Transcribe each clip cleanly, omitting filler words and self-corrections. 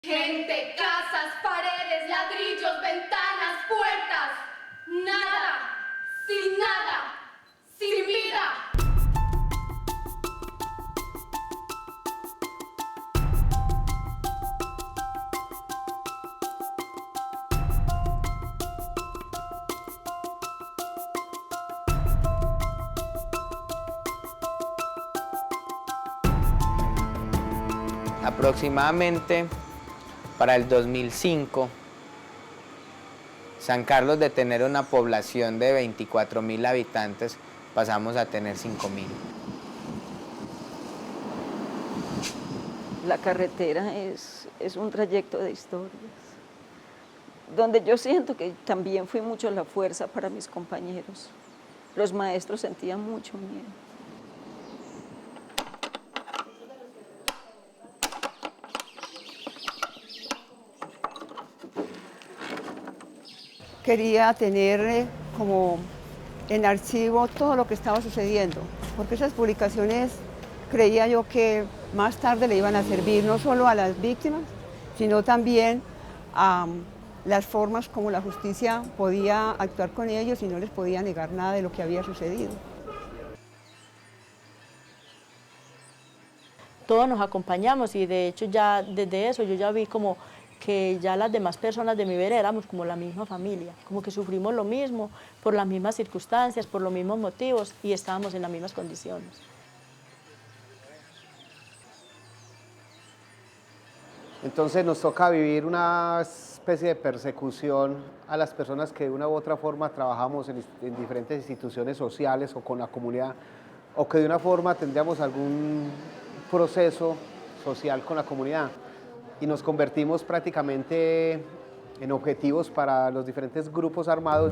Gente, casas, paredes, ladrillos, ventanas, puertas. Nada, sin vida. Aproximadamente para el 2005, San Carlos, de tener una población de 24.000 habitantes, pasamos a tener 5.000. La carretera es un trayecto de historias, donde yo siento que también fui mucho la fuerza para mis compañeros. Los maestros sentían mucho miedo. Quería tener como en archivo todo lo que estaba sucediendo, porque esas publicaciones creía yo que más tarde le iban a servir no solo a las víctimas, sino también a las formas como la justicia podía actuar con ellos y no les podía negar nada de lo que había sucedido. Todos nos acompañamos y de hecho ya desde eso yo ya vi como que ya las demás personas de mi ver éramos como la misma familia, como que sufrimos lo mismo, por las mismas circunstancias, por los mismos motivos y estábamos en las mismas condiciones. Entonces nos toca vivir una especie de persecución a las personas que de una u otra forma trabajamos en diferentes instituciones sociales o con la comunidad, o que de una forma tendríamos algún proceso social con la comunidad. Y nos convertimos prácticamente en objetivos para los diferentes grupos armados.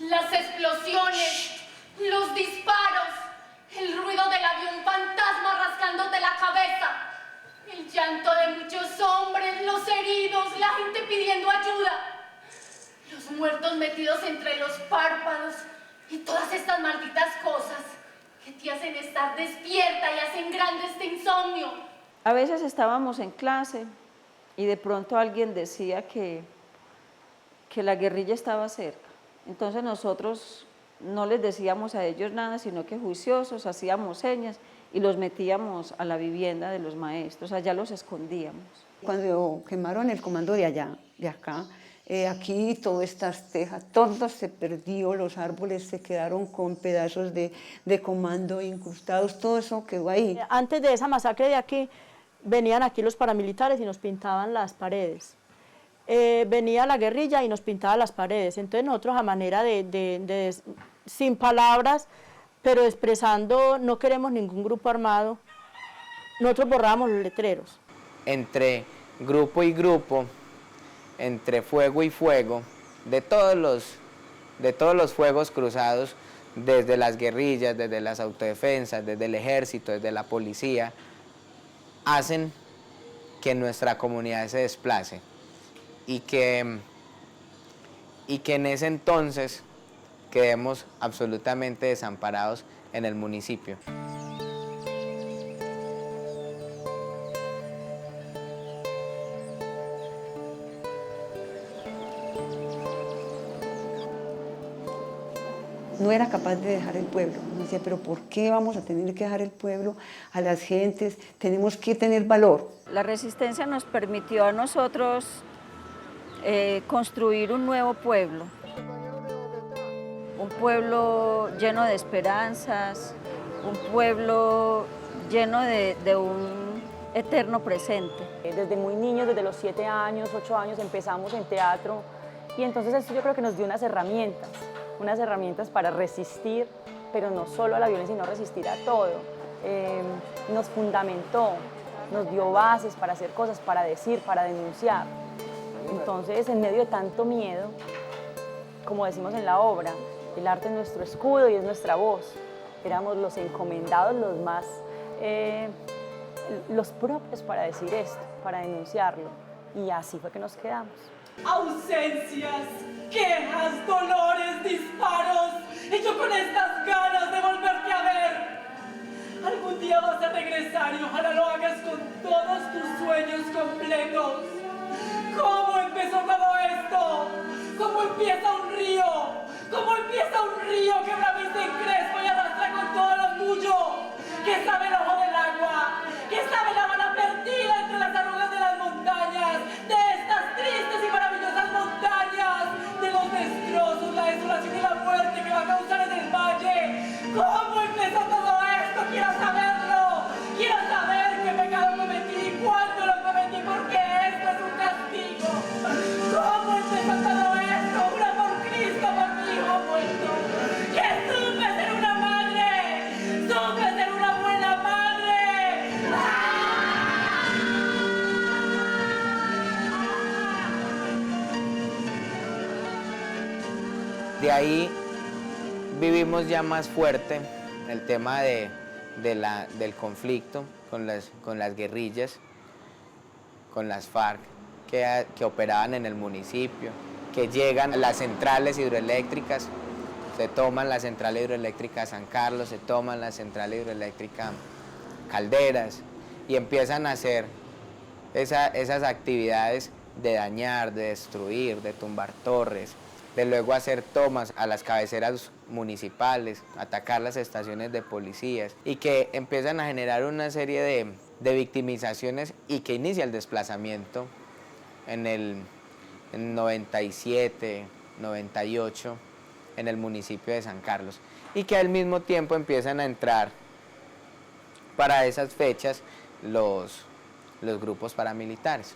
Las explosiones, los disparos, el ruido del avión fantasma rascándote la cabeza, el llanto de muchos hombres, los heridos, la gente pidiendo ayuda, los muertos metidos entre los párpados y todas estas malditas cosas que te hacen estar despierta y hacen grande este insomnio. A veces estábamos en clase y de pronto alguien decía que la guerrilla estaba cerca. Entonces nosotros no les decíamos a ellos nada, sino que juiciosos hacíamos señas y los metíamos a la vivienda de los maestros, allá los escondíamos. Cuando quemaron el comando de allá, de acá, aquí todas estas tejas, todo se perdió, los árboles se quedaron con pedazos de comando incrustados, todo eso quedó ahí. Antes de esa masacre de aquí, venían aquí los paramilitares y nos pintaban las paredes. Venía la guerrilla y nos pintaba las paredes, entonces nosotros a manera sin palabras, pero expresando no queremos ningún grupo armado, nosotros borrábamos los letreros. Entre grupo y grupo, entre fuego y fuego, de todos los fuegos cruzados, desde las guerrillas, desde las autodefensas, desde el ejército, desde la policía, hacen que nuestra comunidad se desplace y que en ese entonces quedemos absolutamente desamparados en el municipio. No era capaz de dejar el pueblo. Me decía, pero ¿por qué vamos a tener que dejar el pueblo a las gentes? Tenemos que tener valor. La resistencia nos permitió a nosotros construir un nuevo pueblo. Un pueblo lleno de esperanzas, un pueblo lleno de un eterno presente. Desde muy niños, desde los 7 años, 8 años empezamos en teatro y entonces esto yo creo que nos dio unas herramientas para resistir, pero no solo a la violencia, sino resistir a todo. Nos fundamentó, nos dio bases para hacer cosas, para decir, para denunciar. Entonces, en medio de tanto miedo, como decimos en la obra, el arte es nuestro escudo y es nuestra voz. Éramos los encomendados, los propios para decir esto, para denunciarlo. Y así fue que nos quedamos. Ausencias, quejas, dolores, disparos, y yo con estas ganas de volverte a ver. Algún día vas a regresar y ojalá lo hagas con todos tus sueños completos. ¿Cómo empezó todo esto? ¿Cómo empieza un río? ¿Cómo empieza un río que bravista en crespo y arrastra con todo lo tuyo? ¿Qué sabe el ojo del agua? ¿Qué sabe la mano perdida entre las arrugas de las montañas? De estas tristes y maravillosas montañas, de los destrozos, la desolación y la muerte que va a causar en el valle. ¿Cómo empezó todo esto? Quiero saberlo. Quiero saber qué pecado cometí y cuándo lo cometí, porque esto es un castigo. ¿Cómo empezó todo esto? Jura por Cristo, por mi hijo muerto, que supe ser una madre, supe ser una buena madre. De ahí vivimos ya más fuerte el tema del conflicto con las guerrillas, con las FARC que operaban en el municipio, que llegan a las centrales hidroeléctricas, se toman la central hidroeléctrica San Carlos, se toman la central hidroeléctrica Calderas y empiezan a hacer esas actividades de dañar, de destruir, de tumbar torres, de luego hacer tomas a las cabeceras municipales, atacar las estaciones de policías y que empiezan a generar una serie de victimizaciones y que inicia el desplazamiento en el 97, 98 en el municipio de San Carlos y que al mismo tiempo empiezan a entrar para esas fechas los grupos paramilitares.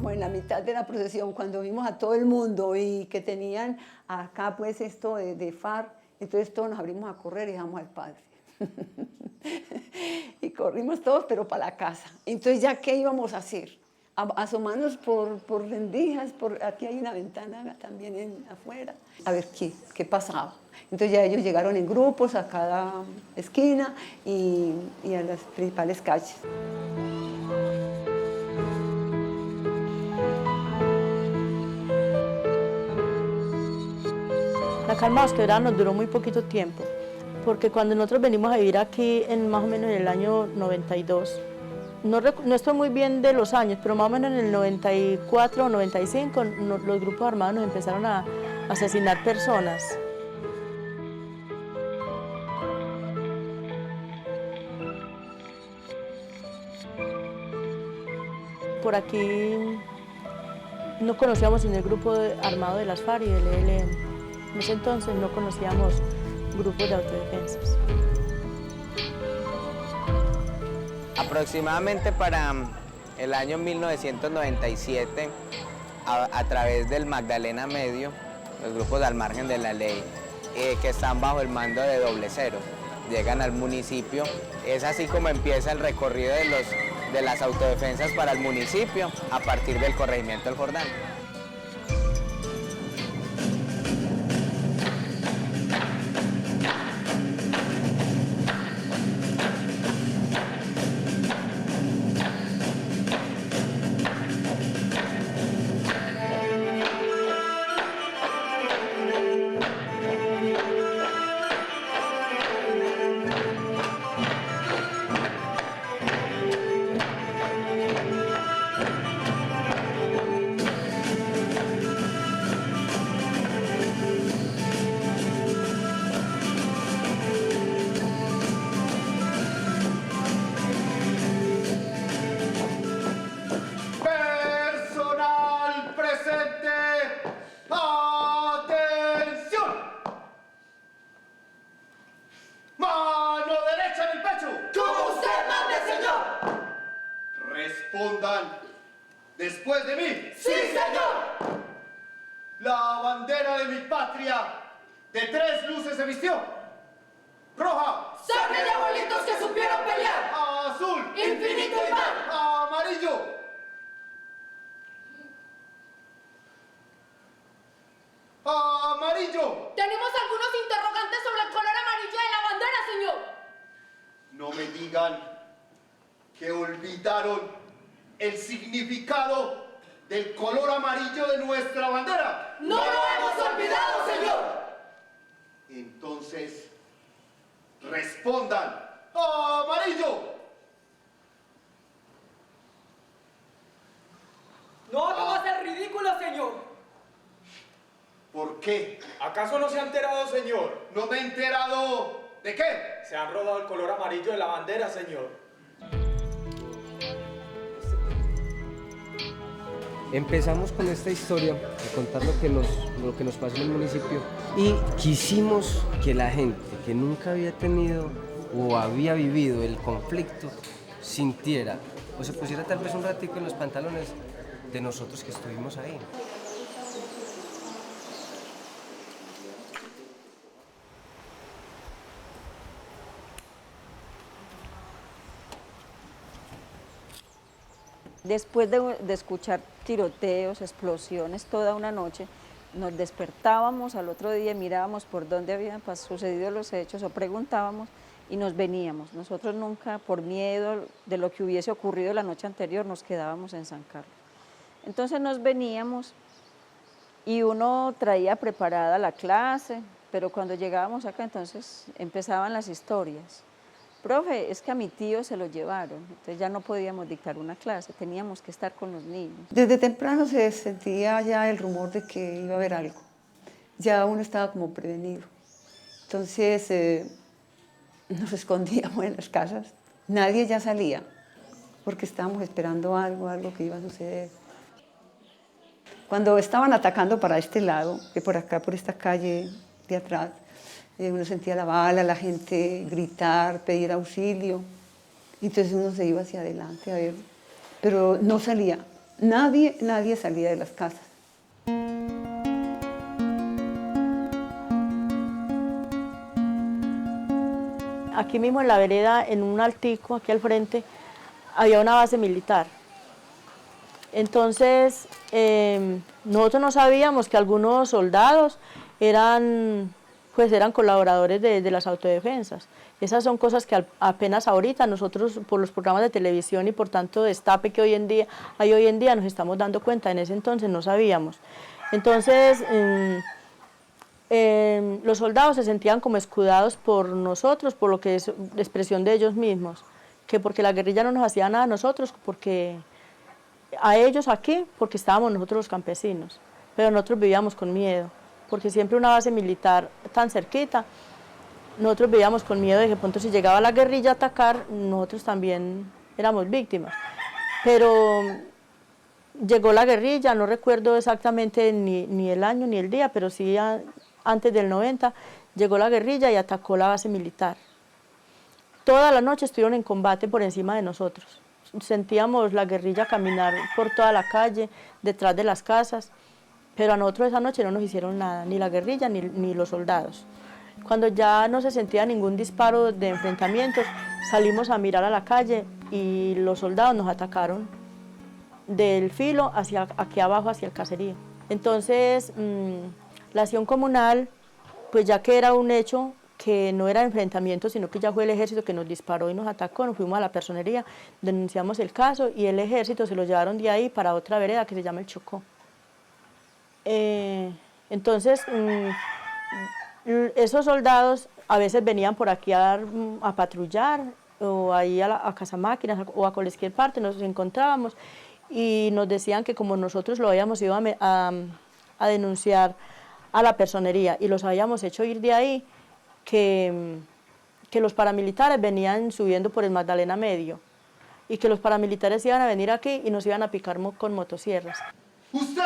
En la mitad de la procesión, cuando vimos a todo el mundo y que tenían acá pues esto de FARC, entonces todos nos abrimos a correr y dejamos al padre. Y corrimos todos, pero para la casa. Entonces, ¿ya qué íbamos a hacer? Asomarnos por rendijas, aquí hay una ventana también afuera, a ver qué pasaba. Entonces ya ellos llegaron en grupos a cada esquina y a las principales calles. La calma de los quebrados nos duró muy poquito tiempo, porque cuando nosotros venimos a vivir aquí, más o menos en el año 92, no estoy muy bien de los años, pero más o menos en el 94 o 95, los grupos armados nos empezaron a asesinar personas. Por aquí no conocíamos ni el grupo armado de las FARC y del ELN. En ese entonces no conocíamos grupos de autodefensas. Aproximadamente para el año 1997, a través del Magdalena Medio, los grupos al margen de la ley, que están bajo el mando de Doble Cero, llegan al municipio. Es así como empieza el recorrido de las autodefensas para el municipio a partir del corregimiento del Jordán. Respondan después de mí. ¡Sí, señor! La bandera de mi patria de 3 luces se vistió. Roja. ¡Sangre de abuelitos que supieron pelear! Azul. ¡Infinito y mar! Amarillo. Amarillo. Tenemos algunos interrogantes sobre el color amarillo de la bandera, señor. No me digan que olvidaron el significado del color amarillo de nuestra bandera. ¡No lo hemos olvidado, señor! Entonces, respondan. ¡Amarillo! No hagamos el ridículo, señor. ¿Por qué? ¿Acaso no se ha enterado, señor? No me he enterado. ¿De qué? Se han robado el color amarillo de la bandera, señor. Empezamos con esta historia a contar lo que nos pasó en el municipio y quisimos que la gente que nunca había tenido o había vivido el conflicto sintiera o se pusiera tal vez un ratico en los pantalones de nosotros que estuvimos ahí. Después de escuchar tiroteos, explosiones toda una noche, nos despertábamos al otro día, mirábamos por dónde habían sucedido los hechos o preguntábamos y nos veníamos. Nosotros nunca, por miedo de lo que hubiese ocurrido la noche anterior, nos quedábamos en San Carlos. Entonces nos veníamos y uno traía preparada la clase, pero cuando llegábamos acá entonces empezaban las historias. Profe, es que a mi tío se lo llevaron, entonces ya no podíamos dictar una clase, teníamos que estar con los niños. Desde temprano se sentía ya el rumor de que iba a haber algo. Ya uno estaba como prevenido. Entonces nos escondíamos en las casas. Nadie ya salía porque estábamos esperando algo que iba a suceder. Cuando estaban atacando para este lado, que por acá, por esta calle de atrás, uno sentía la bala, la gente gritar, pedir auxilio. Entonces uno se iba hacia adelante a ver, pero no salía. Nadie salía de las casas. Aquí mismo en la vereda, en un altico, aquí al frente, había una base militar. Entonces, nosotros no sabíamos que algunos soldados eran colaboradores de las autodefensas. Esas son cosas que apenas ahorita nosotros, por los programas de televisión y por tanto destape que hoy en día nos estamos dando cuenta. En ese entonces no sabíamos. Entonces, los soldados se sentían como escudados por nosotros, por lo que es la expresión de ellos mismos, que porque la guerrilla no nos hacía nada a nosotros, porque a ellos aquí, porque estábamos nosotros los campesinos, pero nosotros vivíamos con miedo, porque siempre una base militar tan cerquita, nosotros vivíamos con miedo de que pronto si llegaba la guerrilla a atacar, nosotros también éramos víctimas. Pero llegó la guerrilla, no recuerdo exactamente ni el año ni el día, pero sí antes del 90, llegó la guerrilla y atacó la base militar. Toda la noche estuvieron en combate por encima de nosotros. Sentíamos la guerrilla caminar por toda la calle, detrás de las casas, pero a nosotros esa noche no nos hicieron nada, ni la guerrilla ni los soldados. Cuando ya no se sentía ningún disparo de enfrentamientos, salimos a mirar a la calle y los soldados nos atacaron del filo hacia aquí abajo, hacia el caserío. Entonces, la acción comunal, pues ya que era un hecho que no era enfrentamiento, sino que ya fue el ejército que nos disparó y nos atacó, nos fuimos a la personería, denunciamos el caso y el ejército se lo llevaron de ahí para otra vereda que se llama El Chocó. Entonces, esos soldados a veces venían por aquí a patrullar o ahí a Casa Máquinas o a cualquier parte, nos encontrábamos y nos decían que como nosotros lo habíamos ido a denunciar a la personería y los habíamos hecho ir de ahí, que los paramilitares venían subiendo por el Magdalena Medio y que los paramilitares iban a venir aquí y nos iban a picar con motosierras. ¡Usted!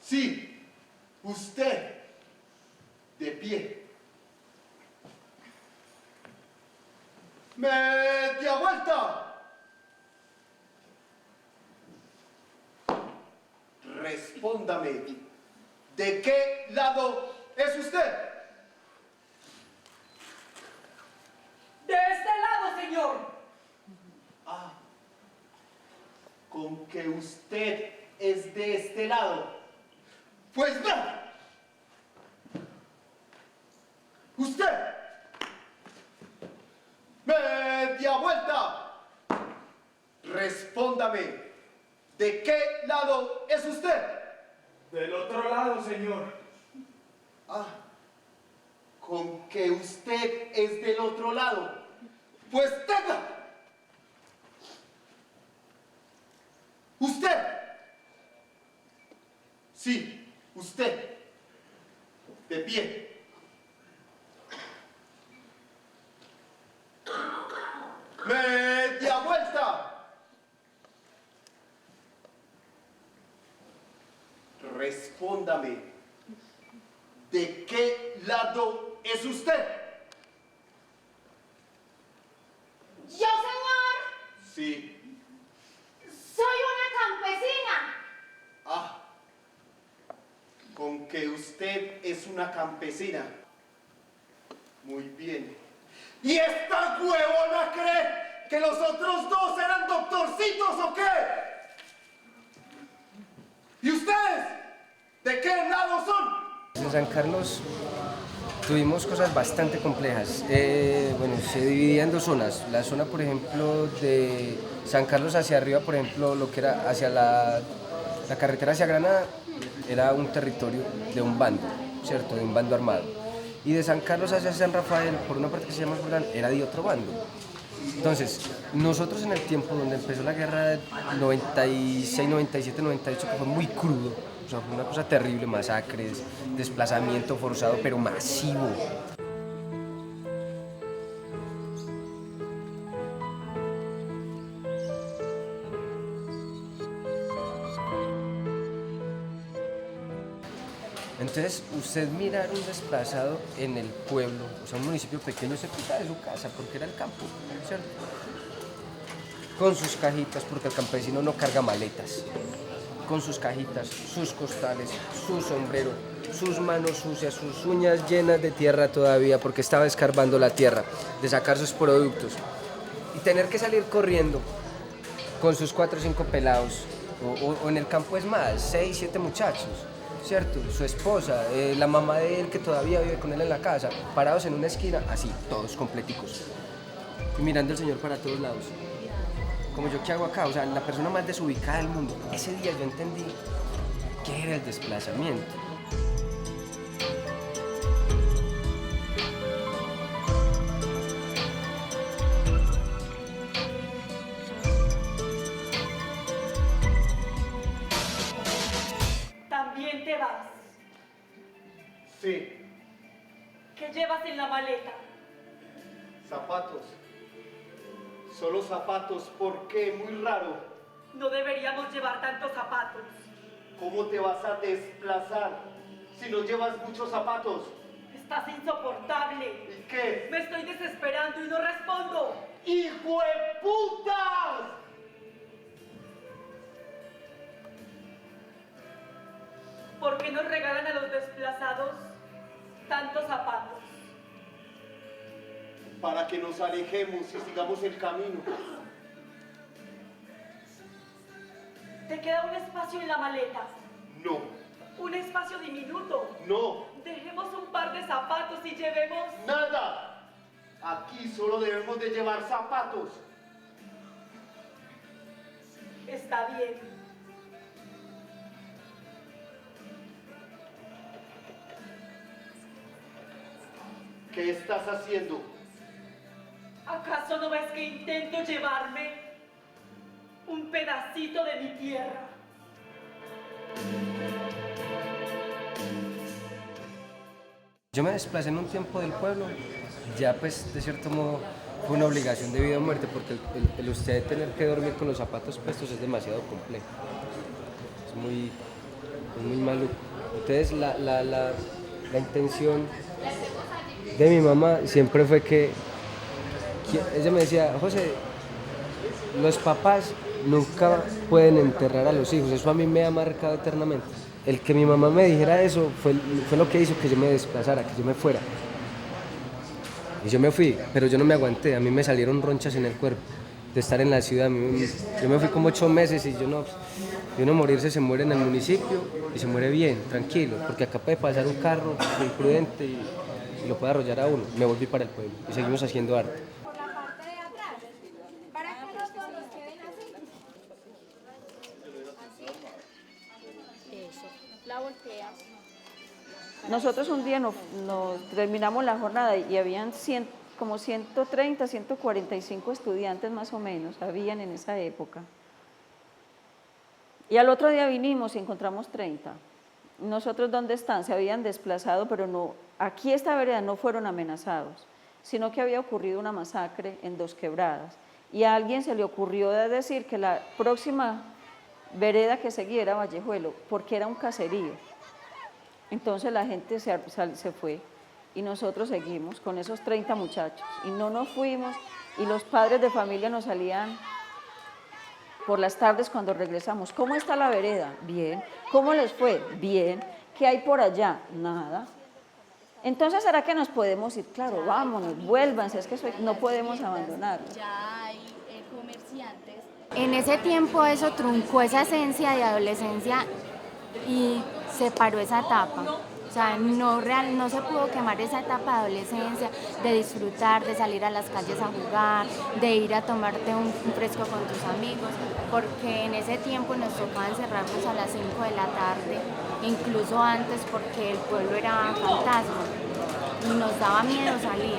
Sí, usted, de pie. ¡Media vuelta! Respóndame, ¿de qué lado es usted? De este lado, señor. Ah, con que usted es de este lado. Pues no. Usted Media vuelta. Respóndame. ¿De qué lado es usted? Del otro lado, señor. Ah, con que usted es del otro lado. Pues tenga. Usted. Sí, usted. De pie. Media vuelta. Respóndame. ¿De qué lado es usted? Yo, señor, Sí. soy una campesina. Ah. Con que usted es una campesina. Muy bien. ¿Y esta huevona cree que los otros dos eran doctorcitos o qué? ¿Y ustedes? ¿De qué lado son? En San Carlos tuvimos cosas bastante complejas. Bueno, se dividía en dos zonas. La zona, por ejemplo, de San Carlos hacia arriba, por ejemplo, lo que era hacia la carretera hacia Granada, era un territorio de un bando, ¿cierto? De un bando armado. Y de San Carlos hacia San Rafael, por una parte que se llama Jordán, era de otro bando. Entonces, nosotros en el tiempo donde empezó la guerra del 96, 97, 98, que fue muy crudo, o sea, fue una cosa terrible, masacres, desplazamiento forzado, pero masivo. Entonces, usted mirar un desplazado en el pueblo, o sea, un municipio pequeño, cerca de su casa, porque era el campo, ¿cierto? Con sus cajitas, porque el campesino no carga maletas, con sus cajitas, sus costales, su sombrero, sus manos sucias, sus uñas llenas de tierra todavía, porque estaba escarbando la tierra, de sacar sus productos, y tener que salir corriendo con sus 4 o 5 pelados, o en el campo es más, 6, 7 muchachos, ¿cierto? Su esposa, la mamá de él que todavía vive con él en la casa, parados en una esquina, así, todos completicos, y mirando al Señor para todos lados. Como yo, ¿qué hago acá? O sea, la persona más desubicada del mundo. Ese día yo entendí qué era el desplazamiento. ¿También te vas? Sí. ¿Qué llevas en la maleta? Zapatos. Solo zapatos. ¿Por qué? Muy raro. No deberíamos llevar tantos zapatos. ¿Cómo te vas a desplazar si no llevas muchos zapatos? Estás insoportable. ¿Y qué? Me estoy desesperando y no respondo. ¡Hijo de putas! ¿Por qué nos regalan a los desplazados tantos zapatos? Para que nos alejemos y sigamos el camino. ¿Te queda un espacio en la maleta? No. Un espacio diminuto. No. Dejemos un par de zapatos y llevemos... Nada. Aquí solo debemos de llevar zapatos. Está bien. ¿Qué estás haciendo? ¿Acaso no ves que intento llevarme un pedacito de mi tierra? Yo me desplacé en un tiempo del pueblo, ya pues de cierto modo fue una obligación de vida o muerte, porque el usted tener que dormir con los zapatos puestos es demasiado complejo, es muy maluco. Entonces la intención de mi mamá siempre fue que ella me decía, José, los papás nunca pueden enterrar a los hijos, eso a mí me ha marcado eternamente. El que mi mamá me dijera eso fue lo que hizo que yo me desplazara, que yo me fuera. Y yo me fui, pero yo no me aguanté, a mí me salieron ronchas en el cuerpo de estar en la ciudad. Yo me fui como 8 meses y yo no morirse se muere en el municipio y se muere bien, tranquilo, porque acá puede pasar un carro imprudente y lo puede arrollar a uno. Me volví para el pueblo y seguimos haciendo arte. Por la parte La volteas. Nosotros un día nos terminamos la jornada y habían como 130, 145 estudiantes más o menos, habían en esa época. Y al otro día vinimos y encontramos 30. Nosotros, ¿dónde están? Se habían desplazado, pero no, aquí esta vereda no fueron amenazados, sino que había ocurrido una masacre en Dos Quebradas. Y a alguien se le ocurrió decir que la próxima vereda que seguía era Vallejuelo, porque era un caserío. Entonces la gente se fue y nosotros seguimos con esos 30 muchachos. Y no nos fuimos y los padres de familia nos salían por las tardes cuando regresamos. ¿Cómo está la vereda? Bien. ¿Cómo les fue? Bien. ¿Qué hay por allá? Nada. Entonces, ¿será que nos podemos ir? Claro, vámonos, vuélvanse, es que no podemos abandonarlos. Ya hay comerciantes. En ese tiempo eso truncó esa esencia de adolescencia y separó esa etapa. O sea, no se pudo quemar esa etapa de adolescencia, de disfrutar, de salir a las calles a jugar, de ir a tomarte un fresco con tus amigos, porque en ese tiempo nos tocaba encerrarnos a las 5 de la tarde, incluso antes porque el pueblo era fantasma y nos daba miedo salir.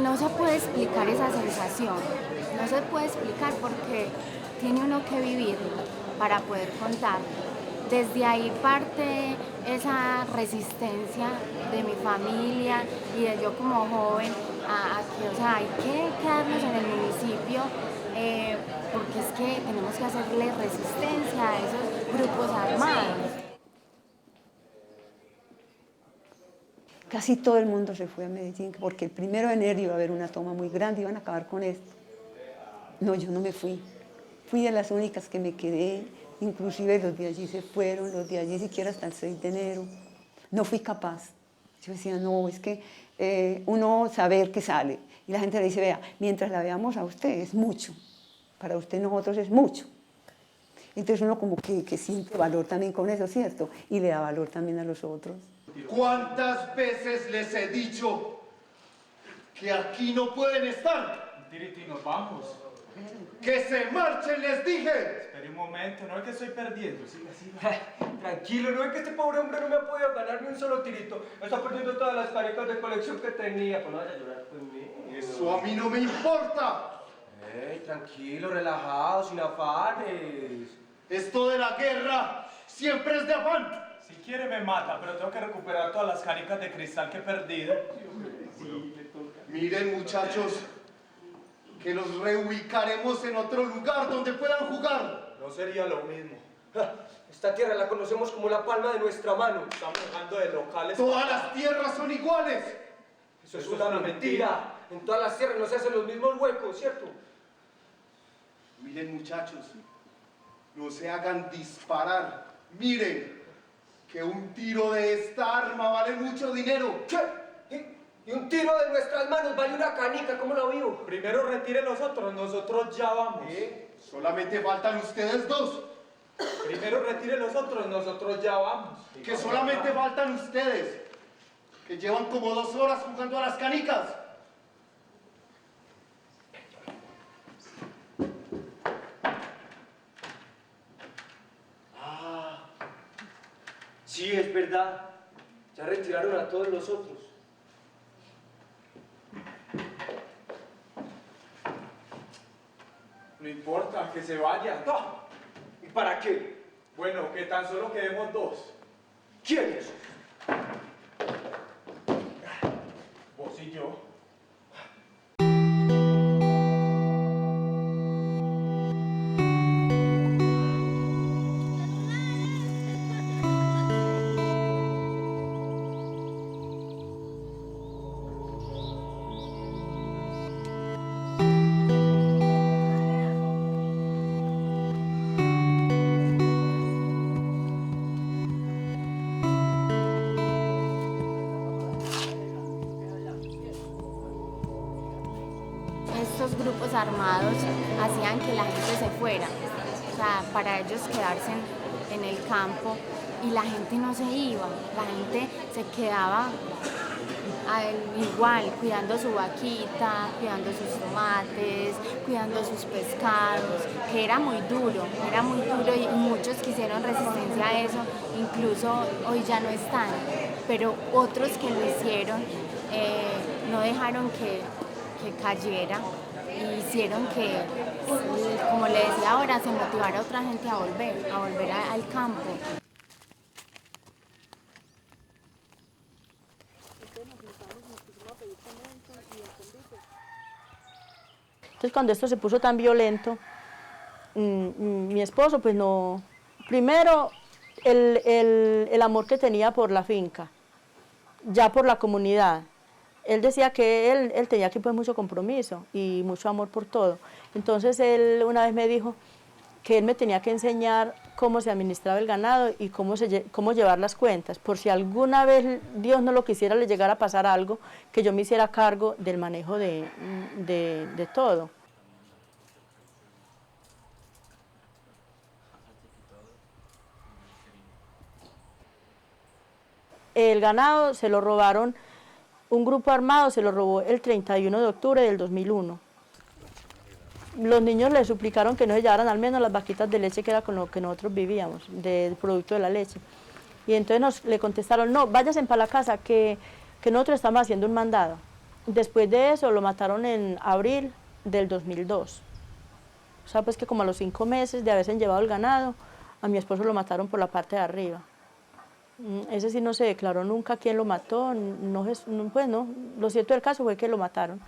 No se puede explicar esa sensación, no se puede explicar porque tiene uno que vivirlo para poder contarlo. Desde ahí parte esa resistencia de mi familia y de yo como joven a que, o sea, hay que quedarnos en el municipio porque es que tenemos que hacerle resistencia a esos grupos armados. Casi todo el mundo se fue a Medellín porque el 1 de enero iba a haber una toma muy grande, iban a acabar con esto. No, yo no me fui. Fui de las únicas que me quedé, inclusive los de allí se fueron, los de allí siquiera hasta el 6 de enero. No fui capaz. Yo decía, no, es que uno saber que sale. Y la gente le dice, vea, mientras la veamos a usted es mucho. Para usted nosotros es mucho. Entonces uno como que siente valor también con eso, ¿cierto? Y le da valor también a los otros. ¿Cuántas veces les he dicho que aquí no pueden estar? Tirito, y nos vamos. ¡Que se marchen, les dije! Espere un momento, no es que estoy perdiendo. Siga. Tranquilo, no es que este pobre hombre no me ha podido ganar ni un solo tirito. Está perdiendo todas las canicas de colección que tenía. Pues no vaya a llorar conmigo. Eso a mí no me importa. Tranquilo, relajado, sin afanes. Esto de la guerra siempre es de afán. Si quiere me mata, pero tengo que recuperar todas las canicas de cristal que he perdido. Sí, le toca. Miren, muchachos, que los reubicaremos en otro lugar donde puedan jugar. No sería lo mismo. Esta tierra la conocemos como la palma de nuestra mano. Estamos hablando de locales. Todas las tierras son iguales. Eso es una mentira. En todas las tierras no se hacen los mismos huecos, ¿cierto? Miren, muchachos, no se hagan disparar. Miren, que un tiro de esta arma vale mucho dinero. ¿Qué? Y un tiro de nuestras manos vale una canica, ¿cómo lo vio? Primero retire los otros, nosotros ya vamos. Solamente faltan ustedes dos. Primero retire los otros, nosotros ya vamos. Que solamente faltan ustedes, que llevan como 2 horas jugando a las canicas. Sí, es verdad. Ya retiraron a todos los otros. No importa, que se vayan. No. ¿Y para qué? Bueno, que tan solo quedemos 2. ¿Quiénes? Vos y yo. estos grupos armados hacían que la gente se fuera, o sea, para ellos quedarse en el campo, y la gente no se iba, la gente se quedaba igual, cuidando su vaquita, cuidando sus tomates, cuidando sus pescados, que era muy duro y muchos que hicieron resistencia a eso, incluso hoy ya no están, pero otros que lo hicieron no dejaron que cayera y hicieron que, como le decía ahora, se motivara a otra gente a volver al campo. Entonces cuando esto se puso tan violento, mi esposo pues no, primero el amor que tenía por la finca, ya por la comunidad. Él decía que él tenía aquí pues mucho compromiso y mucho amor por todo. Entonces él una vez me dijo que él me tenía que enseñar cómo se administraba el ganado y cómo llevar las cuentas, por si alguna vez Dios no lo quisiera, le llegara a pasar algo, que yo me hiciera cargo del manejo de todo. El ganado se lo robaron, un grupo armado se lo robó el 31 de octubre del 2001. Los niños le suplicaron que no se llevaran al menos las vaquitas de leche, que era con lo que nosotros vivíamos, del producto de la leche. Y entonces le contestaron, no, váyanse para la casa, que nosotros estamos haciendo un mandado. Después de eso lo mataron en abril del 2002. O sea, pues que como a los 5 meses de haberse llevado el ganado, a mi esposo lo mataron por la parte de arriba. Ese sí no se declaró nunca quién lo mató, pues no, lo cierto del caso fue que lo mataron.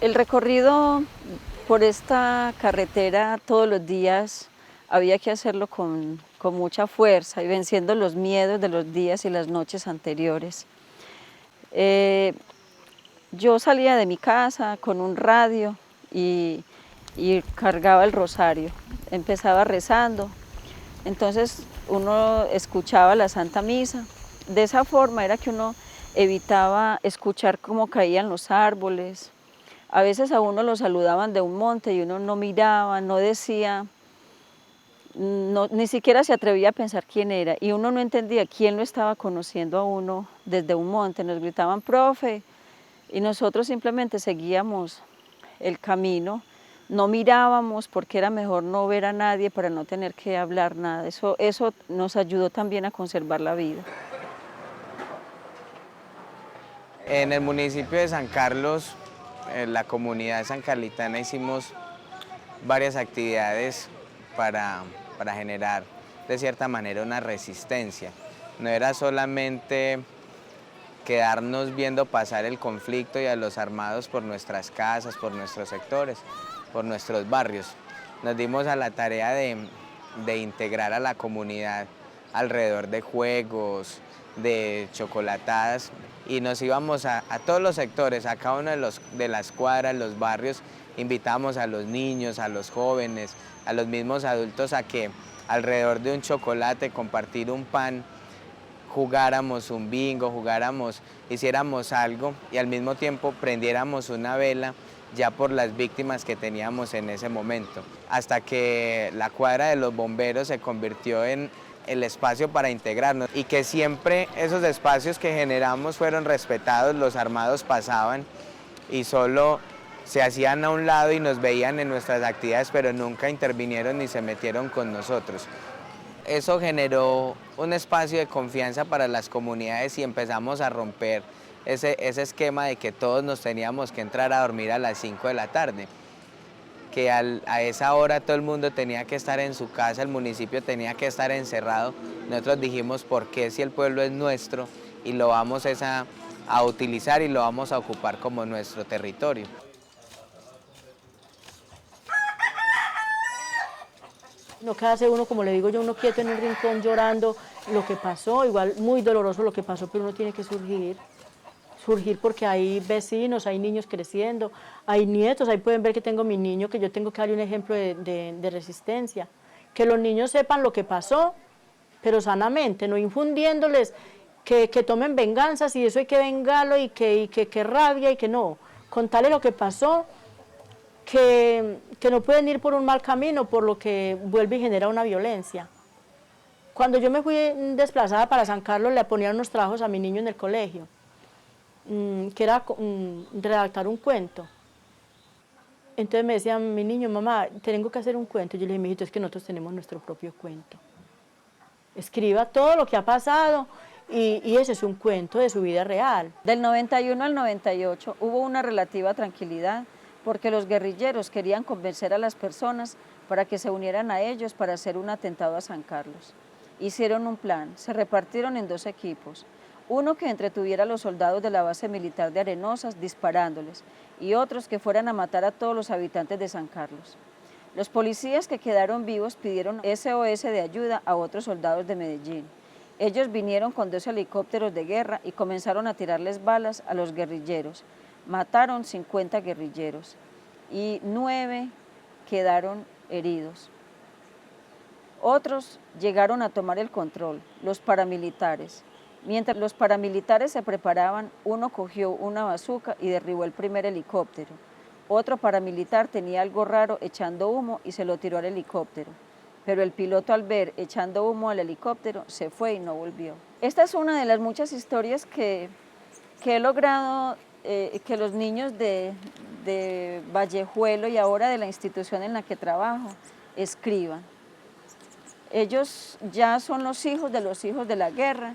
El recorrido por esta carretera todos los días había que hacerlo con mucha fuerza y venciendo los miedos de los días y las noches anteriores. Yo salía de mi casa con un radio y cargaba el rosario, empezaba rezando. Entonces uno escuchaba la Santa Misa. De esa forma era que uno evitaba escuchar cómo caían los árboles. A veces a uno lo saludaban de un monte y uno no miraba, no decía, ni siquiera se atrevía a pensar quién era. Y uno no entendía quién lo estaba conociendo a uno desde un monte. Nos gritaban, profe, y nosotros simplemente seguíamos el camino. No mirábamos porque era mejor no ver a nadie para no tener que hablar nada. Eso nos ayudó también a conservar la vida. En el municipio de San Carlos, en la comunidad sancarlitana, hicimos varias actividades para generar de cierta manera una resistencia. No era solamente quedarnos viendo pasar el conflicto y a los armados por nuestras casas, por nuestros sectores, por nuestros barrios. Nos dimos a la tarea de integrar a la comunidad alrededor de juegos, de chocolatadas, y nos íbamos a todos los sectores, a cada uno de las cuadras, los barrios, invitábamos a los niños, a los jóvenes, a los mismos adultos a que alrededor de un chocolate, compartir un pan, jugáramos un bingo, hiciéramos algo y al mismo tiempo prendiéramos una vela ya por las víctimas que teníamos en ese momento, hasta que la cuadra de los bomberos se convirtió en el espacio para integrarnos y que siempre esos espacios que generamos fueron respetados, los armados pasaban y solo se hacían a un lado y nos veían en nuestras actividades, pero nunca intervinieron ni se metieron con nosotros. Eso generó un espacio de confianza para las comunidades y empezamos a romper ese esquema de que todos nos teníamos que entrar a dormir a las 5 de la tarde, que a esa hora todo el mundo tenía que estar en su casa, el municipio tenía que estar encerrado. Nosotros dijimos, ¿por qué si el pueblo es nuestro y lo vamos a utilizar y lo vamos a ocupar como nuestro territorio? No quedarse uno, como le digo yo, uno quieto en un rincón llorando lo que pasó, igual muy doloroso lo que pasó, pero uno tiene que surgir porque hay vecinos, hay niños creciendo, hay nietos, ahí pueden ver que tengo mi niño, que yo tengo que darle un ejemplo de resistencia. Que los niños sepan lo que pasó, pero sanamente, no infundiéndoles que tomen venganzas y eso hay que vengarlo y que rabia y que no. Contarle lo que pasó, que no pueden ir por un mal camino, por lo que vuelve y genera una violencia. Cuando yo me fui desplazada para San Carlos, le ponían unos trabajos a mi niño en el colegio, que era redactar un cuento. Entonces me decía mi niño, mamá, tengo que hacer un cuento. Yo le dije, mijito, es que nosotros tenemos nuestro propio cuento. Escriba todo lo que ha pasado y ese es un cuento de su vida real. Del 91 al 98 hubo una relativa tranquilidad porque los guerrilleros querían convencer a las personas para que se unieran a ellos para hacer un atentado a San Carlos. Hicieron un plan, se repartieron en 2 equipos, uno que entretuviera a los soldados de la base militar de Arenosas disparándoles y otros que fueran a matar a todos los habitantes de San Carlos. Los policías que quedaron vivos pidieron SOS de ayuda a otros soldados de Medellín. Ellos vinieron con 2 helicópteros de guerra y comenzaron a tirarles balas a los guerrilleros. Mataron 50 guerrilleros y 9 quedaron heridos. Otros llegaron a tomar el control, los paramilitares. Mientras los paramilitares se preparaban, uno cogió una bazuca y derribó el primer helicóptero. Otro paramilitar tenía algo raro echando humo y se lo tiró al helicóptero. Pero el piloto, al ver echando humo al helicóptero, se fue y no volvió. Esta es una de las muchas historias que he logrado que los niños de Vallejuelo y ahora de la institución en la que trabajo escriban. Ellos ya son los hijos de la guerra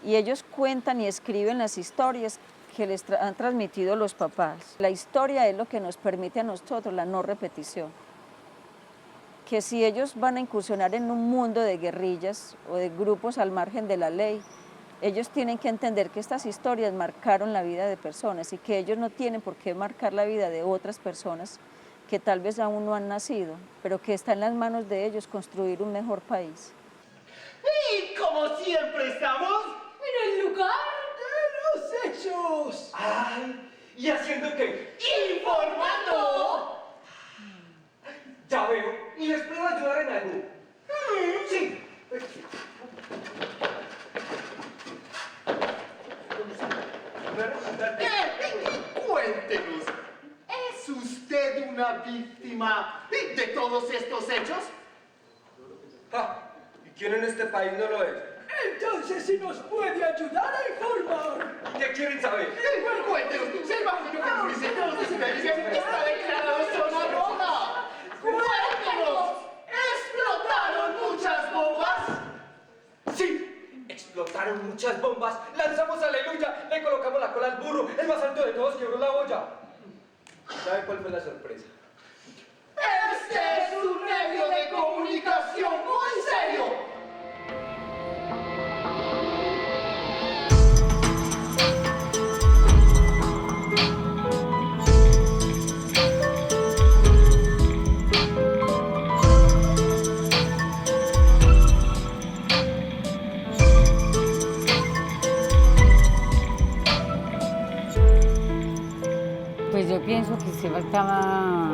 y ellos cuentan y escriben las historias que les han transmitido los papás. La historia es lo que nos permite a nosotros la no repetición. Que si ellos van a incursionar en un mundo de guerrillas o de grupos al margen de la ley, ellos tienen que entender que estas historias marcaron la vida de personas y que ellos no tienen por qué marcar la vida de otras personas que tal vez aún no han nacido, pero que está en las manos de ellos construir un mejor país. Y como siempre estamos en el lugar de los hechos. ¡Ay! ¿Y haciendo qué? ¡Informando! Ya veo. ¿Y les puedo ayudar en algo? Sí. Cuéntenos, ¿es usted una víctima de todos estos hechos? ¿Y quién en este país no lo es? Entonces, si nos puede ayudar a informar. ¿Y qué quieren saber? Cuéntenos, se imagino que el municipio de Ustedes está declarado zona roja. Cuéntenos, ¿explotaron muchas bombas? Sí, explotaron muchas bombas, lanzamos aleluya, le colocamos la cola al burro, el más alto de todos quebró la boya. ¿Sabe cuál fue la sorpresa? Este es un medio de comunicación muy serio. Pues yo pienso que sí faltaba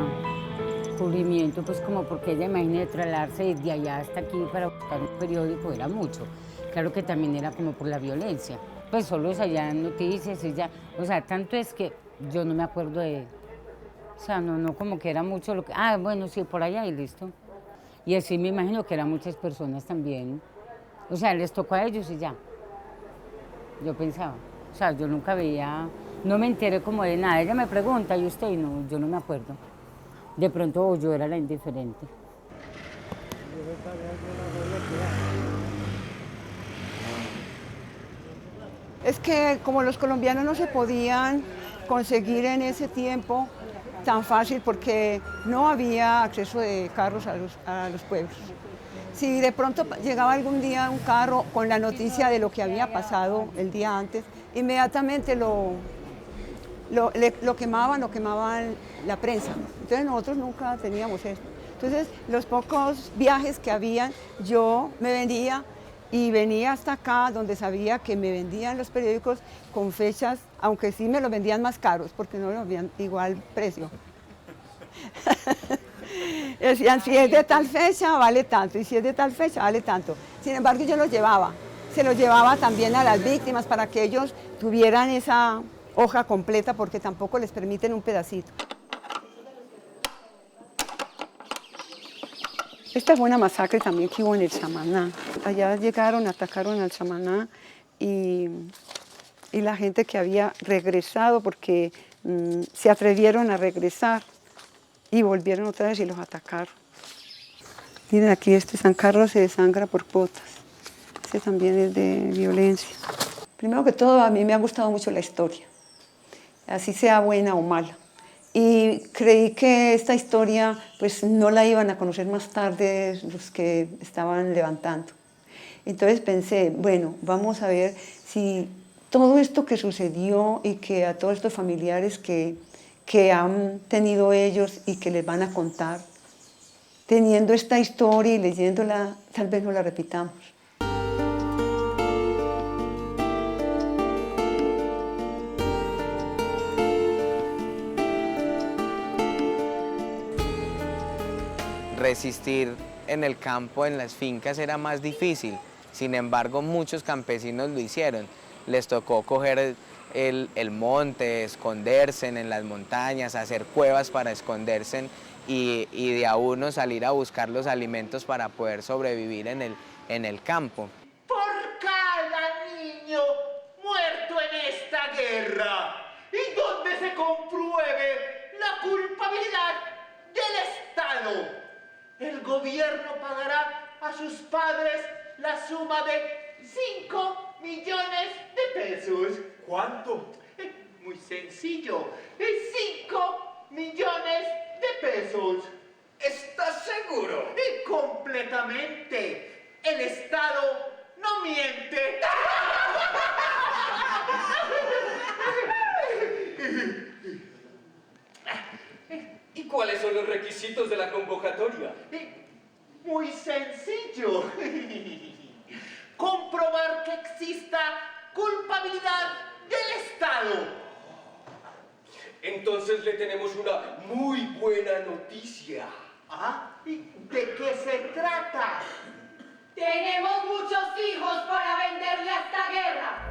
cubrimiento, pues como porque ella, imagínate, trasladarse desde allá hasta aquí para buscar un periódico era mucho. Claro que también era como por la violencia. Pues solo salían noticias, ella, o sea, tanto es que yo no me acuerdo de, o sea, no como que era mucho lo que, bueno, sí, por allá y listo. Y así me imagino que eran muchas personas también, o sea, les tocó a ellos y ya. Yo pensaba, o sea, yo nunca veía, no me enteré como de nada. Ella me pregunta, ¿y usted? Y no, yo no me acuerdo. De pronto yo era la indiferente. Es que como los colombianos no se podían conseguir en ese tiempo tan fácil porque no había acceso de carros a los pueblos. Si de pronto llegaba algún día un carro con la noticia de lo que había pasado el día antes, inmediatamente lo quemaban la prensa. Entonces nosotros nunca teníamos esto. Entonces los pocos viajes que habían, yo me vendía y venía hasta acá donde sabía que me vendían los periódicos con fechas, aunque sí me los vendían más caros porque no los vendían igual precio. Decían, si es de tal fecha vale tanto y si es de tal fecha vale tanto. Sin embargo yo los llevaba. se los llevaba también a las víctimas para que ellos tuvieran esa hoja completa, porque tampoco les permiten un pedacito. Esta fue una masacre también que hubo en el Samaná. Allá llegaron, atacaron al Samaná y la gente que había regresado, porque se atrevieron a regresar y volvieron otra vez y los atacaron. Miren aquí, este San Carlos se desangra por potas. Este también es de violencia. Primero que todo, a mí me ha gustado mucho la historia, así sea buena o mala. Y creí que esta historia pues no la iban a conocer más tarde los que estaban levantando. Entonces pensé, bueno, vamos a ver si todo esto que sucedió y que a todos estos familiares que han tenido ellos y que les van a contar, teniendo esta historia y leyéndola, tal vez no la repitamos. Resistir en el campo, en las fincas, era más difícil. Sin embargo, muchos campesinos lo hicieron. Les tocó coger el monte, esconderse en las montañas, hacer cuevas para esconderse y de a uno salir a buscar los alimentos para poder sobrevivir en el campo. Por cada niño muerto en esta guerra y donde se compruebe la culpabilidad del Estado, el gobierno pagará a sus padres la suma de 5 millones de pesos. ¿Cuánto? Muy sencillo, 5 millones de pesos. ¿Estás seguro? Completamente. El Estado no miente. ¿Y cuáles son los requisitos de la convocatoria? Muy sencillo. Comprobar que exista culpabilidad del Estado. Entonces le tenemos una muy buena noticia. ¿Ah? ¿Y de qué se trata? Tenemos muchos hijos para venderle a esta guerra.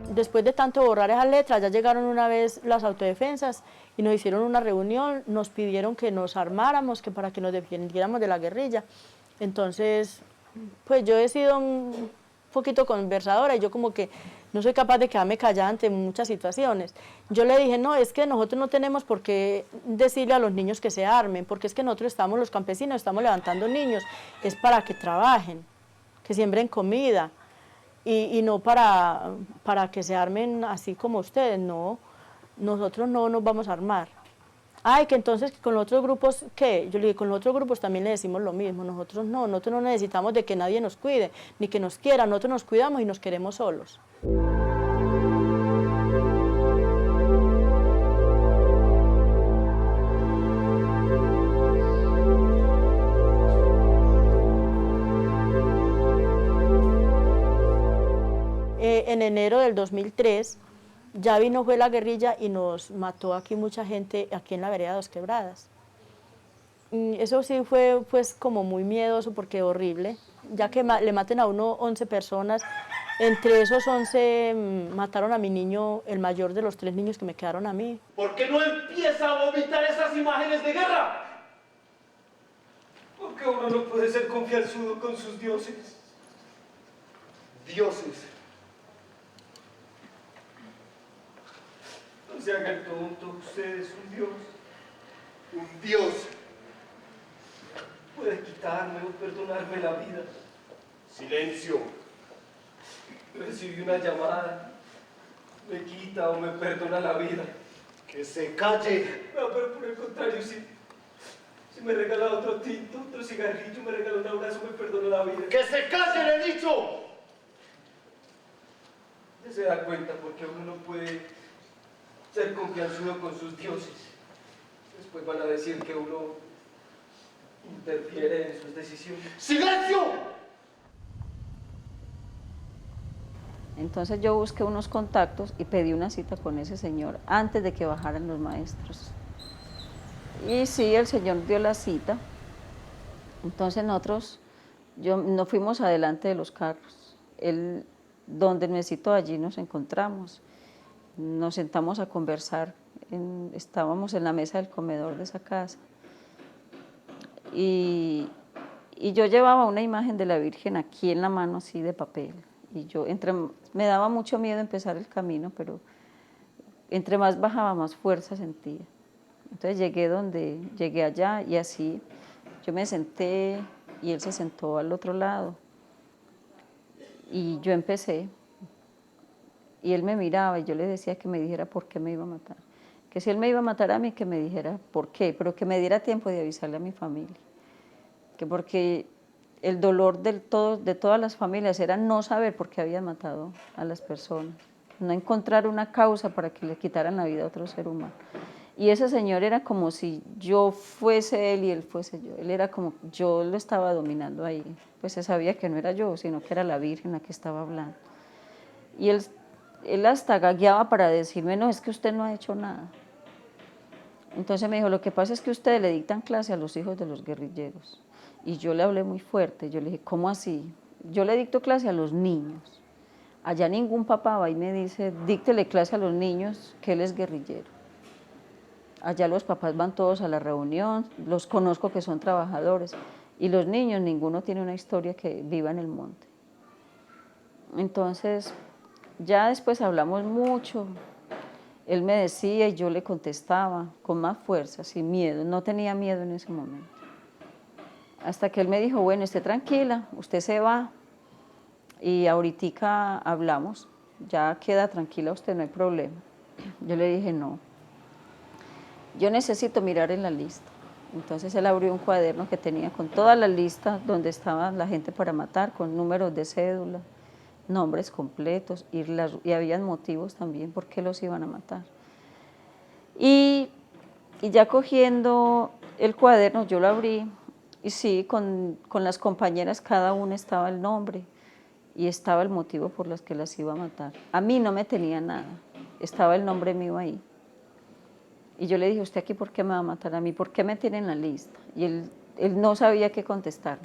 Después de tanto borrar esas letras, ya llegaron una vez las autodefensas y nos hicieron una reunión, nos pidieron que nos armáramos, que para que nos defendiéramos de la guerrilla. Entonces, pues yo he sido un poquito conversadora y yo como que no soy capaz de quedarme callada ante muchas situaciones. Yo le dije, no, es que nosotros no tenemos por qué decirle a los niños que se armen, porque es que nosotros estamos, los campesinos, estamos levantando niños, es para que trabajen, que siembren comida. Y no para que se armen así como ustedes, no, nosotros no nos vamos a armar. Ay, que entonces con los otros grupos, ¿qué? Yo le dije, con los otros grupos también le decimos lo mismo, nosotros no necesitamos de que nadie nos cuide, ni que nos quiera, nosotros nos cuidamos y nos queremos solos. En enero del 2003 ya fue la guerrilla y nos mató aquí mucha gente aquí en la vereda Dos Quebradas. Eso sí fue pues como muy miedoso porque horrible, ya que le maten a uno 11 personas, entre esos 11 mataron a mi niño, el mayor de los 3 niños que me quedaron a mí. ¿Por qué no empieza a vomitar esas imágenes de guerra? Porque uno no puede ser confianzudo con sus dioses. Dioses. No se haga el tonto, usted es un dios. Un dios. Puede quitarme o perdonarme la vida. Silencio. Recibí una llamada. Me quita o me perdona la vida. Que se calle. No, pero por el contrario, si me regala otro tinto, otro cigarrillo, me regala un abrazo, me perdona la vida. ¡Que se calle, le he dicho! Ya se da cuenta porque uno no puede ser confianzudo con sus dioses. Después van a decir que uno interfiere en sus decisiones. ¡Silencio! Entonces yo busqué unos contactos y pedí una cita con ese señor antes de que bajaran los maestros. Y sí, el señor dio la cita. Entonces nosotros nos fuimos adelante de los carros. Él, donde necesito, allí nos encontramos. Nos sentamos a conversar. Estábamos en la mesa del comedor de esa casa. Y yo llevaba una imagen de la Virgen aquí en la mano, así de papel. Y me daba mucho miedo empezar el camino, pero entre más bajaba, más fuerza sentía. Entonces llegué allá y así yo me senté y él se sentó al otro lado. Y yo empecé. Y él me miraba y yo le decía que me dijera por qué me iba a matar. Que si él me iba a matar a mí, que me dijera por qué, pero que me diera tiempo de avisarle a mi familia. Que porque el dolor de todas las familias era no saber por qué habían matado a las personas, no encontrar una causa para que le quitaran la vida a otro ser humano. Y ese señor era como si yo fuese él y él fuese yo. Él era como, yo lo estaba dominando ahí. Pues se sabía que no era yo, sino que era la Virgen la que estaba hablando. Y él hasta gagueaba para decirme, no, es que usted no ha hecho nada. Entonces me dijo, lo que pasa es que ustedes le dictan clase a los hijos de los guerrilleros. Y yo le hablé muy fuerte, yo le dije, ¿cómo así? Yo le dicto clase a los niños. Allá ningún papá va y me dice, díctele clase a los niños, que él es guerrillero. Allá los papás van todos a la reunión, los conozco que son trabajadores, y los niños, ninguno tiene una historia que viva en el monte. Entonces, ya después hablamos mucho, él me decía y yo le contestaba con más fuerza, sin miedo, no tenía miedo en ese momento. Hasta que él me dijo, bueno, esté tranquila, usted se va y ahoritica hablamos, ya queda tranquila usted, no hay problema. Yo le dije, no, yo necesito mirar en la lista. Entonces él abrió un cuaderno que tenía con toda la lista donde estaba la gente para matar, con números de cédula, nombres completos y habían motivos también por qué los iban a matar. Y ya cogiendo el cuaderno, yo lo abrí. Y sí, con las compañeras cada una estaba el nombre y estaba el motivo por los que las iba a matar. A mí no me tenía nada, estaba el nombre mío ahí. Y yo le dije, ¿usted aquí por qué me va a matar a mí? ¿Por qué me tiene en la lista? Y él no sabía qué contestar.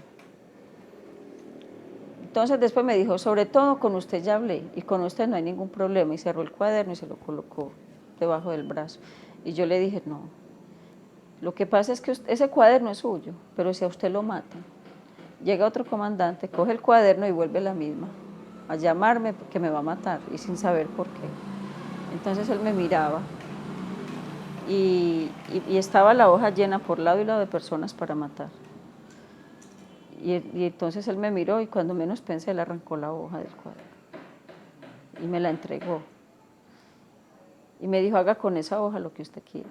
Entonces después me dijo, sobre todo con usted ya hablé y con usted no hay ningún problema. Y cerró el cuaderno y se lo colocó debajo del brazo. Y yo le dije, no. Lo que pasa es que ese cuaderno es suyo, pero si a usted lo matan, llega otro comandante, coge el cuaderno y vuelve la misma a llamarme porque me va a matar y sin saber por qué. Entonces él me miraba y estaba la hoja llena por lado y lado de personas para matar. Y entonces él me miró y cuando menos pensé, él arrancó la hoja del cuaderno y me la entregó. Y me dijo, haga con esa hoja lo que usted quiera.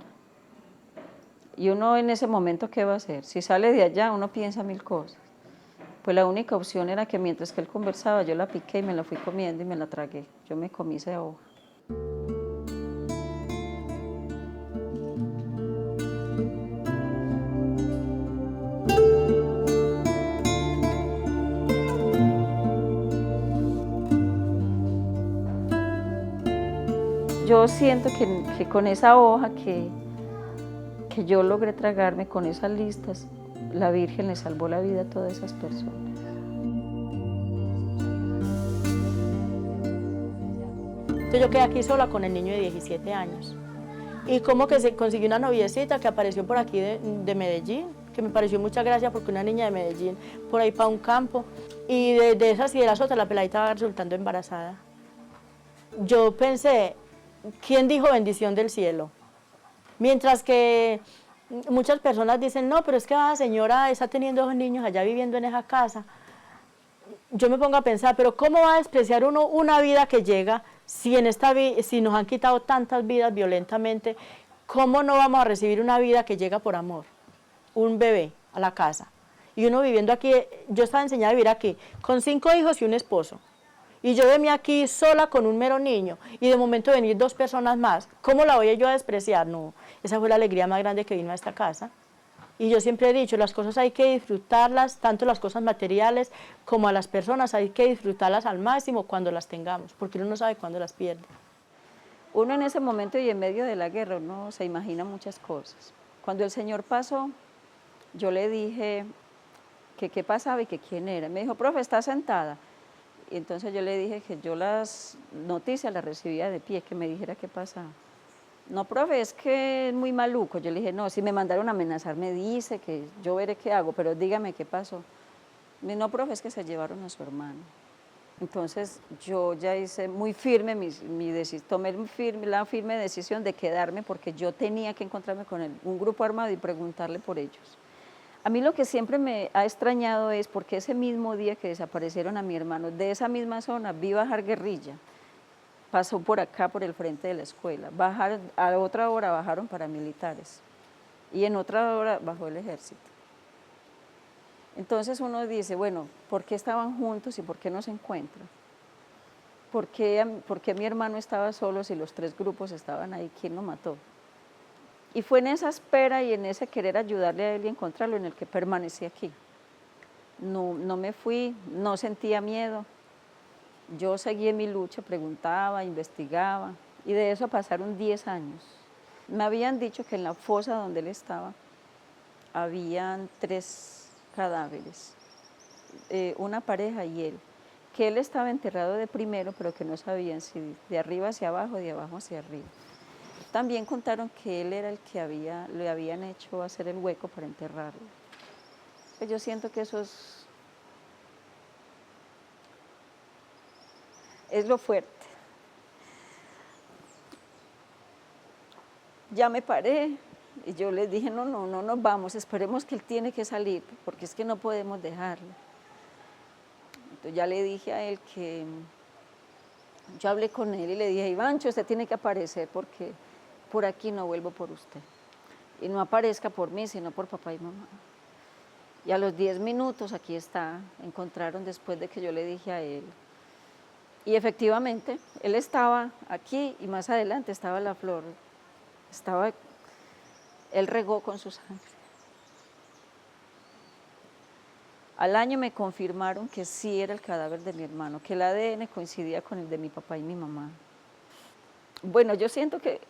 Y uno en ese momento, ¿qué va a hacer? Si sale de allá, uno piensa mil cosas. Pues la única opción era que mientras que él conversaba, yo la piqué y me la fui comiendo y me la tragué. Yo me comí esa hoja. Yo siento que con esa hoja que yo logré tragarme, con esas listas, la Virgen le salvó la vida a todas esas personas. Entonces yo quedé aquí sola con el niño de 17 años. Y como que se consiguió una noviecita que apareció por aquí de Medellín, que me pareció mucha gracia porque una niña de Medellín por ahí para un campo. Y de esas y de las otras la peladita estaba resultando embarazada. Yo pensé, ¿quién dijo bendición del cielo? Mientras que muchas personas dicen, no, pero es que la señora está teniendo dos niños allá viviendo en esa casa. Yo me pongo a pensar, pero ¿cómo va a despreciar uno una vida que llega si nos han quitado tantas vidas violentamente? ¿Cómo no vamos a recibir una vida que llega por amor? Un bebé a la casa. Y uno viviendo aquí, yo estaba enseñada a vivir aquí, con 5 hijos y un esposo. Y yo venía aquí sola con un mero niño y de momento venir 2 personas más. ¿Cómo la voy yo a despreciar? No, esa fue la alegría más grande que vino a esta casa. Y yo siempre he dicho, las cosas hay que disfrutarlas, tanto las cosas materiales como a las personas, hay que disfrutarlas al máximo cuando las tengamos, porque uno no sabe cuándo las pierde. Uno en ese momento y en medio de la guerra, uno se imagina muchas cosas. Cuando el Señor pasó, yo le dije que qué pasaba y que quién era. Me dijo, profe, ¿está sentada? Y entonces yo le dije que yo las noticias las recibía de pie, que me dijera qué pasaba. No, profe, es que es muy maluco. Yo le dije, no, si me mandaron a amenazar, me dice que yo veré qué hago, pero dígame qué pasó. Me dijo, no, profe, es que se llevaron a su hermano. Entonces yo ya hice muy firme, tomé la firme decisión de quedarme porque yo tenía que encontrarme con un grupo armado y preguntarle por ellos. A mí lo que siempre me ha extrañado es porque ese mismo día que desaparecieron a mi hermano, de esa misma zona vi bajar guerrilla. Pasó por acá, por el frente de la escuela. A otra hora bajaron paramilitares y en otra hora bajó el ejército. Entonces uno dice, bueno, ¿por qué estaban juntos y por qué no se encuentran? ¿Por qué mi hermano estaba solo si los tres grupos estaban ahí? ¿Quién lo mató? Y fue en esa espera y en ese querer ayudarle a él y encontrarlo en el que permanecí aquí. No me fui, no sentía miedo. Yo seguí en mi lucha, preguntaba, investigaba, y de eso pasaron 10 años. Me habían dicho que en la fosa donde él estaba habían 3 cadáveres, una pareja y él, que él estaba enterrado de primero, pero que no sabían si de arriba hacia abajo o de abajo hacia arriba. También contaron que él era el que le habían hecho hacer el hueco para enterrarlo. Pues yo siento que eso es lo fuerte. Ya me paré y yo les dije, no nos vamos, esperemos que él tiene que salir, porque es que no podemos dejarlo. Entonces ya le dije a él que, yo hablé con él y le dije, Ivancho, usted tiene que aparecer porque por aquí no vuelvo por usted. Y no aparezca por mí, sino por papá y mamá. Y a los 10 minutos aquí está, encontraron después de que yo le dije a él. Y efectivamente, él estaba aquí y más adelante estaba la flor. Él regó con su sangre. Al año me confirmaron que sí era el cadáver de mi hermano, que el ADN coincidía con el de mi papá y mi mamá. Bueno, yo siento que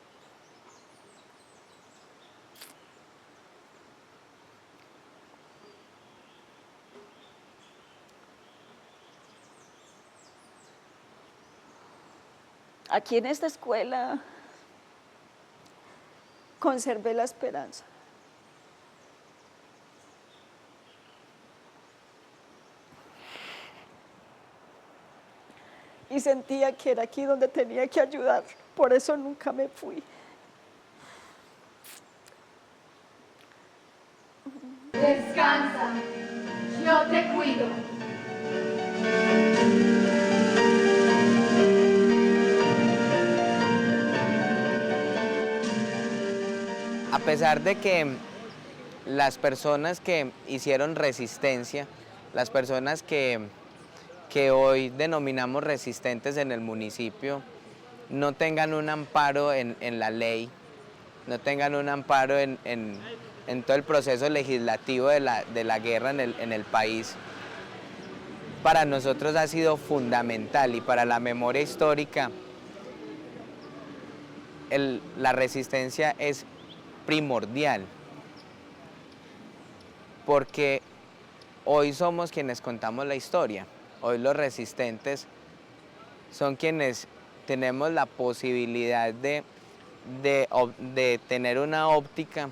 aquí en esta escuela conservé la esperanza. Y sentía que era aquí donde tenía que ayudar, por eso nunca me fui. Descansa, yo te cuido. A pesar de que las personas que hicieron resistencia, las personas que hoy denominamos resistentes en el municipio, no tengan un amparo en la ley, no tengan un amparo en todo el proceso legislativo de la guerra en el país, para nosotros ha sido fundamental, y para la memoria histórica la resistencia es primordial, porque hoy somos quienes contamos la historia. Hoy los resistentes son quienes tenemos la posibilidad de tener una óptica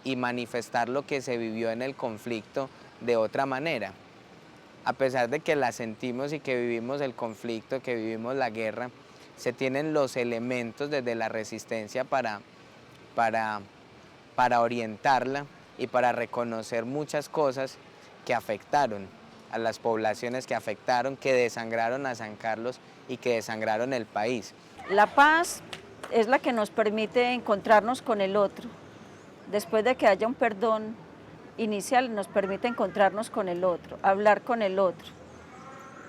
y manifestar lo que se vivió en el conflicto de otra manera. A pesar de que la sentimos y que vivimos el conflicto, que vivimos la guerra, se tienen los elementos desde la resistencia para orientarla y para reconocer muchas cosas que afectaron a las poblaciones, que afectaron, que desangraron a San Carlos y que desangraron el país. La paz es la que nos permite encontrarnos con el otro. Después de que haya un perdón inicial, nos permite encontrarnos con el otro, hablar con el otro.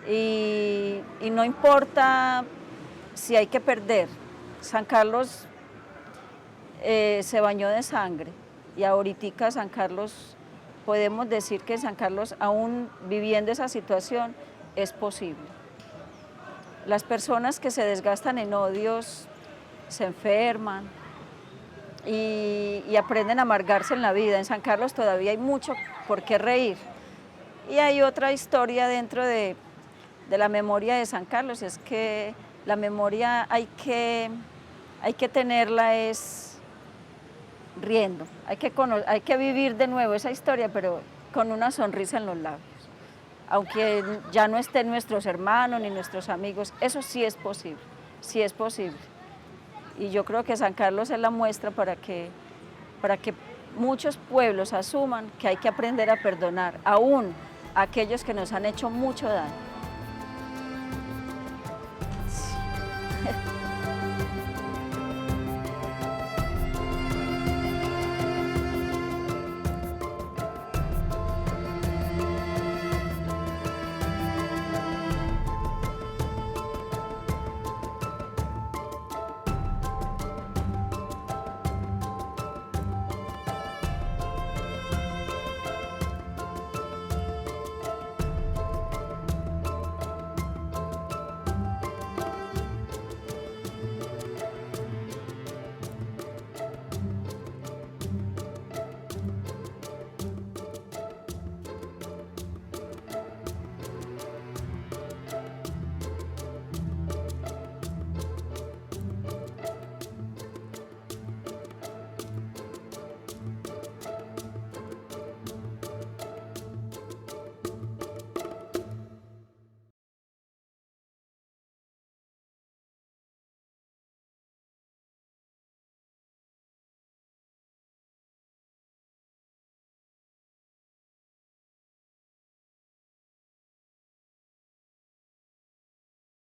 Y no importa si hay que perder. San Carlos se bañó de sangre Y ahorita San Carlos, podemos decir que San Carlos, aún viviendo esa situación, es posible. Las personas que se desgastan en odios se enferman y aprenden a amargarse en la vida. En San Carlos todavía hay mucho por qué reír. Y hay otra historia dentro de la memoria de San Carlos, es que la memoria hay que tenerla es riendo, hay que vivir de nuevo esa historia, pero con una sonrisa en los labios. Aunque ya no estén nuestros hermanos ni nuestros amigos, eso sí es posible, sí es posible. Y yo creo que San Carlos es la muestra para que muchos pueblos asuman que hay que aprender a perdonar, aún a aquellos que nos han hecho mucho daño.